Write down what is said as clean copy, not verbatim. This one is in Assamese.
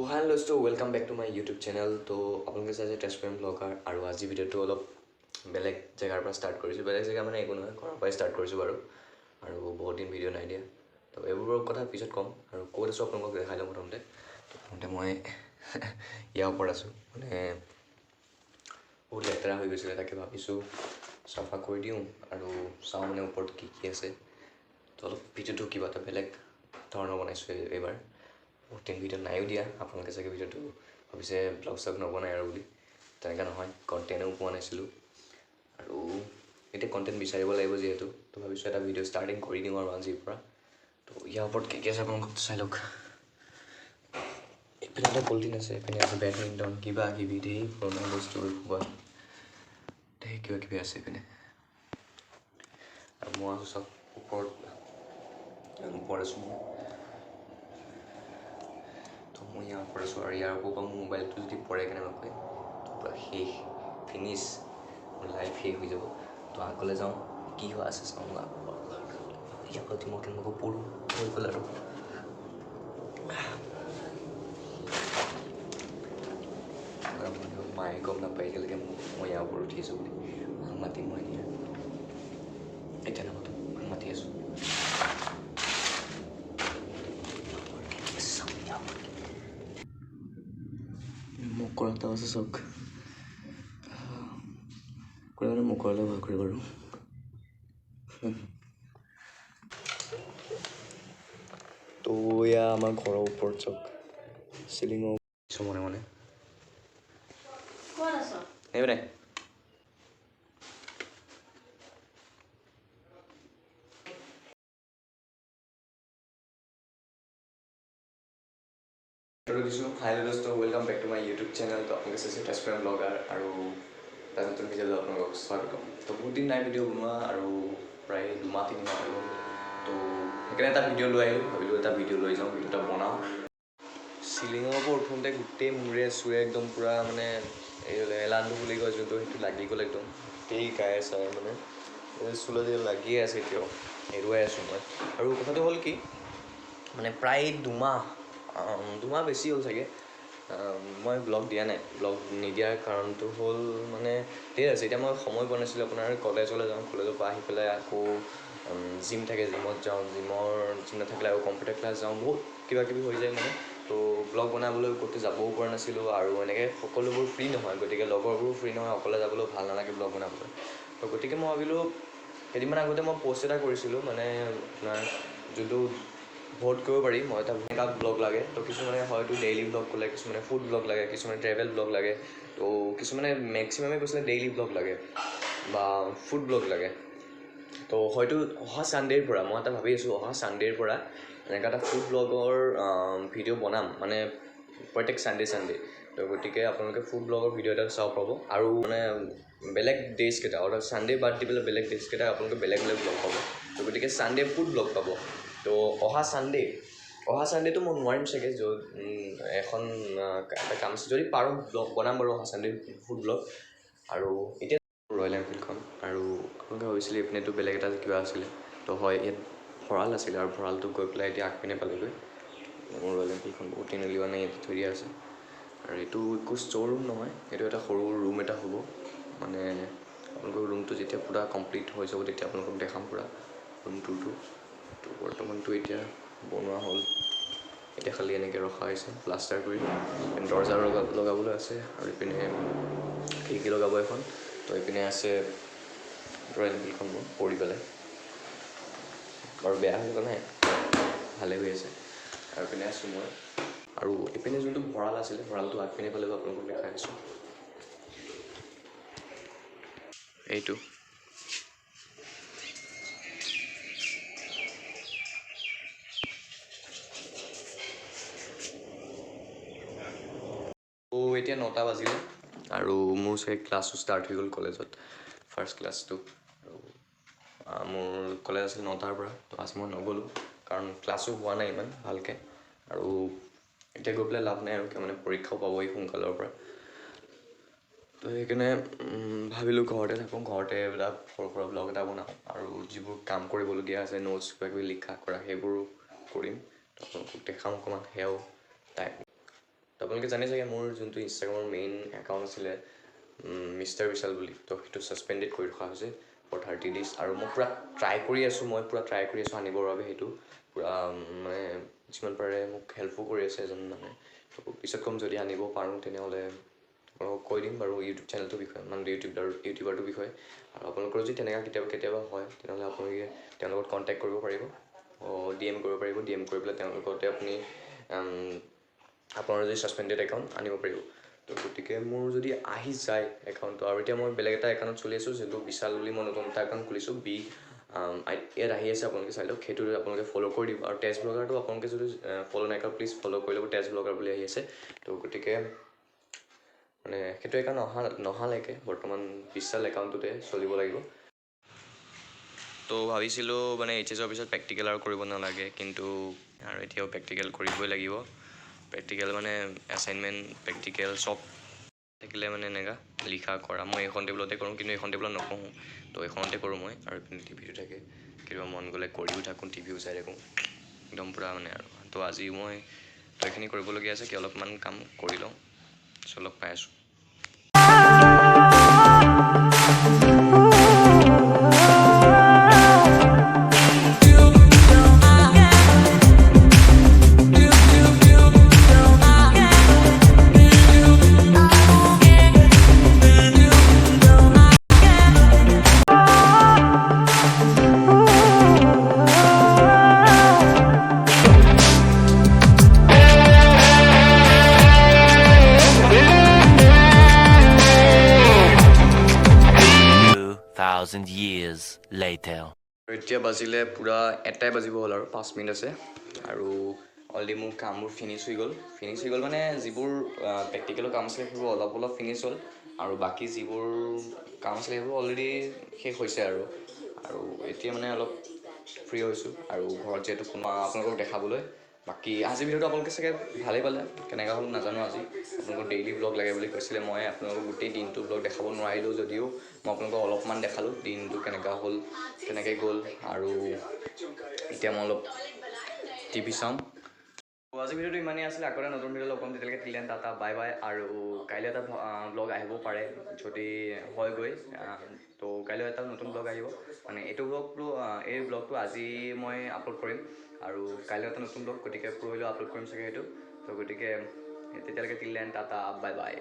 hello to welcome back to my YouTube channel. तो আপোনালোকে চাইছে টেজপুৰিয়ান ব্লগাৰ আৰু আজি ভিডিঅ'টো অলপ বেলেগ জেগাৰ পৰা ষ্টাৰ্ট কৰিছোঁ। বেলেগ জেগা মানে একো নহয়, ঘৰৰ পৰাই ষ্টাৰ্ট কৰিছোঁ বাৰু। আৰু বহুত দিন ভিডিঅ' নাই দিয়া, তো এইবোৰৰ কথা পিছত ক'ম। আৰু ক'ত আছোঁ আপোনালোকক দেখাই লওঁ। প্ৰথমতে মই ইয়াৰ ওপৰত আছোঁ, মানে বহুত লেতেৰা হৈ গৈছিলে, তাকে ভাবিছোঁ চাফা কৰি দিওঁ আৰু চাওঁ মানে ওপৰত কি কি আছে। তো অলপ ভিডিঅ'টো কিবা এটা বেলেগ ধৰণৰ বনাইছোঁ এইবাৰ। বহুত দিন ভিডিঅ' নাইও দিয়া। আপোনালোকে চাগে ভিডিঅ'টো ভাবিছে ব্লগ চগ নবনায় আৰু বুলি, তেনেকৈ নহয়, কণ্টেণ্টো পোৱা নাছিলোঁ আৰু এতিয়া কণ্টেণ্ট বিচাৰিব লাগিব যিহেতু, তো ভাবিছোঁ এটা ভিডিঅ' ষ্টাৰ্টিং কৰি দিওঁ আৰু আজিৰ পৰা। তো ইয়াৰ ওপৰত কি কি আছে আপোনালোকক চাই লওক। এইপিনে এটা পলিথিন আছে, এইপিনে আছে বেডমিণ্টন, কিবা কিবি ধেৰ পুৰণা বস্তু ধেৰ কিবা কিবি আছে এইপিনে। আৰু মই আছোঁ চব ওপৰত আছোঁ মই। তো মই ইয়াৰ ওপৰত আছোঁ আৰু ইয়াৰ ওপৰৰ পৰা মোৰ মোবাইলটো যদি পৰে কেনেবাকৈ পূৰা শেষ, ফিনিছ, মোৰ লাইফ শেষ হৈ যাব। তো আগলৈ যাওঁ, কি হোৱা আছে চাওঁ। ইয়াৰ পৰা মই কেনেবাকৈ পৰোঁ হৈ গ'ল আৰু। মায়ে গম নাপায় এতিয়ালৈকে মই ইয়াৰ ওপৰত উঠি আছোঁ বুলি। মাতিম মই এতিয়া নামাতো, মাতি আছোঁ। মকৰা এটা আছে চাওক, মানে মকৰালৈ ভয় কৰে বাৰু। তো এয়া আমাৰ ঘৰৰ ওপৰত চাওক, চিলিঙৰ মনে মনে এইবাৰে দিছোঁ। হাই দোস্ত, welcome back to my YouTube channel. তো আপোনালোকে চাইছে টেজপুৰিয়ান ব্লগাৰ আৰু তাৰ নতুন ভিডিঅ'লৈ আপোনালোকক স্বাগতম। তো বহুত দিন নাই ভিডিঅ' বনোৱা আৰু প্ৰায় 2-3 মাহ হৈ গ'ল। তো সেইকাৰণে এটা ভিডিঅ' লৈ আহিলোঁ, ভাবিলোঁ এটা ভিডিঅ' লৈ যাওঁ, ভিডিঅ' এটা বনাওঁ। চিলিঙৰ ওপৰত উঠোঁতে গোটেই মূৰে চুৰে একদম পূৰা মানে এই এলানটো বুলি কয় যোনটো, সেইটো লাগি গ'ল একদম। গোটেই গায়ে চায়ে মানে চুলত লাগিয়ে আছে এতিয়াও, এৰুৱাই আছোঁ মই। আৰু কথাটো হ'ল কি, মানে প্ৰায় 2 মাহ বেছি হ'ল চাগে মই ব্লগ দিয়া নাই। ব্লগ নিদিয়াৰ কাৰণটো হ'ল মানে ধেৰ আছে। এতিয়া মই সময় পোৱা নাছিলোঁ। আপোনাৰ কলেজলৈ যাওঁ, কলেজৰ পৰা আহি পেলাই আকৌ জিম থাকে, জিমত যাওঁ, জিম নাথাকিলে আকৌ কম্পিউটাৰ ক্লাছ যাওঁ, বহুত কিবা কিবি হৈ যায় মানে। তো ব্লগ বনাবলৈ ক'তো যাবও পৰা নাছিলোঁ আৰু এনেকৈ সকলোবোৰ ফ্ৰী নহয়, গতিকে লগৰবোৰো ফ্ৰী নহয়, অকলে যাবলৈও ভাল নালাগে ব্লগ বনাবলৈ। তো গতিকে মই ভাবিলোঁ, কেইদিনমান আগতে মই পষ্ট এটা কৰিছিলোঁ, মানে আপোনাৰ যোনটো ভোট কৰিব পাৰি, মই এটা মেকআপ ব্লগ লাগে। তো কিছুমানে হয়তো ডেইলি ব্লগ ক'লে, কিছুমানে ফুড ব্লগ লাগে, কিছুমানে ট্ৰেভেল ব্লগ লাগে, তো কিছুমানে মেক্সিমামে কৈছিলে ডেইলি ব্লগ লাগে বা ফুড ব্লগ লাগে। তো হয়তো অহা ছানডে'ৰ পৰা মই এটা ভাবি আছোঁ, অহা ছানডে'ৰ পৰা এনেকুৱা এটা ফুড ব্লগৰ ভিডিঅ' বনাম, মানে প্ৰত্যেক ছানডে'। তো গতিকে আপোনালোকে ফুড ব্লগৰ ভিডিঅ' এটা চাব পাব। আৰু মানে বেলেগ ডেজকেইটা, অৰ্থাৎ ছানডে বাদ দি পেলাই বেলেগ ডেজকেইটা আপোনালোকে বেলেগ বেলেগ ব্লগ পাব। তো গতিকে ছানডে ফুড ব্লগ পাব। তো অহা ছানডে'টো মই নোৱাৰিম চাগে, য'ত এখন এটা কাম আছে, যদি পাৰোঁ ব্লগ বনাম বাৰু অহা ছানডে ফুড ব্লগ। আৰু এতিয়া ৰয়েল এনফিল্ডখন, আৰু আপোনালোকে ভাবিছিলে এইপিনেতো বেলেগ এটা কিবা আছিলে, তো হয় ইয়াত ভঁৰাল আছিলে, আৰু ভঁৰালটো গৈ পেলাই এতিয়া আগপিনে পালেগৈ। মোৰ ৰয়েল এনফিল্ডখন বহুত দিন উলিওৱা নাই, ইয়াতে থৈ দিয়া আছে। আৰু এইটো একো ষ্ট'ৰ ৰুম নহয়, এইটো এটা সৰু ৰুম এটা হ'ব। মানে আপোনালোকৰ ৰুমটো যেতিয়া পূৰা কমপ্লিট হৈ যাব তেতিয়া আপোনালোকক দেখাম পূৰা ৰুমটোতো। তো বৰ্তমানটো এতিয়া বনোৱা হ'ল, এতিয়া খালি এনেকৈ ৰখা হৈছে প্লাষ্টাৰ কৰি। দৰ্জা লগাবলৈ আছে, আৰু এইপিনে খিৰিকী লগাব এখন। তো এইপিনে আছে ৰয়েল এনফিল্ডখন মোৰ পৰি পেলাই, বাৰু বেয়া হৈ যোৱা নাই, ভালে হৈ আছে। আৰু এইপিনে আছোঁ মই, আৰু এইপিনে যোনটো ভঁৰাল আছিলে, ভঁৰালটো আগপিনে পালেও আপোনালোকক দেখাই আছোঁ। এইটো এতিয়া 9টা বাজিলে, আৰু মোৰ চাগে ক্লাছো ষ্টাৰ্ট হৈ গ'ল কলেজত, ফাৰ্ষ্ট ক্লাছটো। আৰু মোৰ কলেজ আছিল 9টাৰ পৰা, তো আজি মই নগ'লোঁ কাৰণ ক্লাছো হোৱা নাই ইমান ভালকৈ। আৰু এতিয়া গৈ পেলাই লাভ নাই আৰু, মানে পৰীক্ষাও পাবহি সোনকালৰ পৰা। তো সেইকাৰণে ভাবিলোঁ ঘৰতে থাকোঁ, ঘৰতে এটা সৰু সুৰা ব্লগ এটা বনাওঁ, আৰু যিবোৰ কাম কৰিবলগীয়া আছে, নোটছ কিবা কিবি লিখা কৰা, সেইবোৰো কৰিম। তো আপোনালোকক দেখাওঁ অকণমান, সেয়াও টাইম তো আপোনালোকে জানে চাগে মোৰ যোনটো ইনষ্টাগ্ৰামৰ মেইন একাউণ্ট আছিলে মিষ্টাৰ বিশাল বুলি, তো সেইটো ছাছপেণ্ডেড কৰি ৰখা হৈছে ফৰ 30 days। আৰু মই পূৰা ট্ৰাই কৰি আছোঁ আনিবৰ বাবে। সেইটো পূৰা মানে যিমান পাৰে মোক হেল্পো কৰি আছে এজন মানে। তো পিছত ক'ম যদি আনিব পাৰোঁ তেনেহ'লে আপোনালোকক কৈ দিম বাৰু ইউটিউব চেনেলটোৰ বিষয়ে, মানে ইউটিউবাৰটোৰ বিষয়ে। আৰু আপোনালোকৰ যদি তেনেকুৱা কেতিয়াবা হয় তেনেহ'লে আপোনালোকে তেওঁৰ লগত কণ্টেক্ট কৰিব পাৰিব, DM কৰিব পাৰিব। DM কৰি পেলাই তেওঁৰ লগতে আপুনি আপোনাৰ যদি ছাছপেণ্ডেড একাউণ্ট আনিব পাৰিব। তো গতিকে মোৰ যদি আহি যায় একাউণ্টটো, আৰু এতিয়া মই বেলেগ এটা একাউণ্ট চলি আছোঁ যোনটো বিশাল বুলি মই নতুন এটা একাউণ্ট খুলিছোঁ। ইয়াত আহি আছে, আপোনালোকে চাই লওক, সেইটো আপোনালোকে ফ'ল' কৰি দিব। আৰু তেজ ব্লগাৰটো আপোনালোকে যদি ফ'ল' নাই কৰা প্লিজ ফ'ল' কৰি ল'ব, তেজ ব্লগাৰ বুলি আহি আছে। তো গতিকে মানে সেইটো একাউণ্ট নহালৈকে বৰ্তমান বিশাল একাউণ্টটোতে চলিব লাগিব। তো ভাবিছিলোঁ মানে HS পিছত প্ৰেক্টিকেল আৰু কৰিব নালাগে, কিন্তু আৰু এতিয়াও প্ৰেক্টিকেল কৰিবই লাগিব। প্ৰেক্টিকেল মানে এছাইনমেণ্ট প্ৰেক্টিকেল চব থাকিলে মানে এনেকুৱা লিখা কৰা। মই এইখন টেবুলতে কৰোঁ, কিন্তু এইখন টেবুলত নপঢ়োঁ, তো এইখনতে কৰোঁ মই। আৰু এইপিনে টিভিটো থাকে, কেতিয়াবা মন গ'লে কৰিও থাকোঁ, টিভিও চাই থাকোঁ, একদম পূৰা মানে আৰু। তো আজি মই এইখিনি কৰিবলগীয়া আছে, কি অলপমান কাম কৰি লওঁ। লগ পাই আছোঁ। 2,000 years later. এতিয়া বাজিলে পূৰা 1টাই বাজিব হ'ল, আৰু 5 মিনিট আছে। আৰু অলৰেডি মোৰ কামবোৰ ফিনিছ হৈ গ'ল মানে যিবোৰ প্ৰেক্টিকেলৰ কাম আছিলে সেইবোৰ অলপ ফিনিছ হ'ল। আৰু বাকী যিবোৰ কাম আছিলে সেইবোৰ অলৰেডি শেষ হৈছে আৰু এতিয়া মানে অলপ ফ্ৰী হৈছোঁ। আৰু ঘৰত যিহেতু আপোনালোকক দেখাবলৈ। বাকী আজিৰ ভিডিঅ'টো আপোনালোকে চাগে ভালেই পালে, কেনেকুৱা হ'ল নাজানো। আজি আপোনালোকক ডেইলি ব্লগ লাগে বুলি কৈছিলে, মই আপোনালোকক গোটেই দিনটো ব্লগ দেখাব নোৱাৰিলোঁ, যদিও মই আপোনালোকক অলপমান দেখালোঁ দিনটো কেনেকুৱা হ'ল, কেনেকৈ গ'ল। আৰু এতিয়া মই অলপ টিভি চাওঁ। আজিৰ ভিডিঅ'টো ইমানেই আছিলে। আকৌ এটা নতুন ভিডিঅ' লগ পাম, তেতিয়ালৈকে till then tata bye bye. আৰু কাইলৈ এটা ব্লগ আহিব পাৰে যদি হয়গৈ। তো কাইলৈ এটা নতুন ব্লগ আহিব, মানে এই ব্লগটো আজি মই আপলোড কৰিম। আৰু কাইলৈ এটা নতুন ব্লগ, গতিকে পৰহিলৈ আপলোড কৰিম চাগে সেইটো। তো গতিকে তেতিয়ালৈকে till then tata bye bye.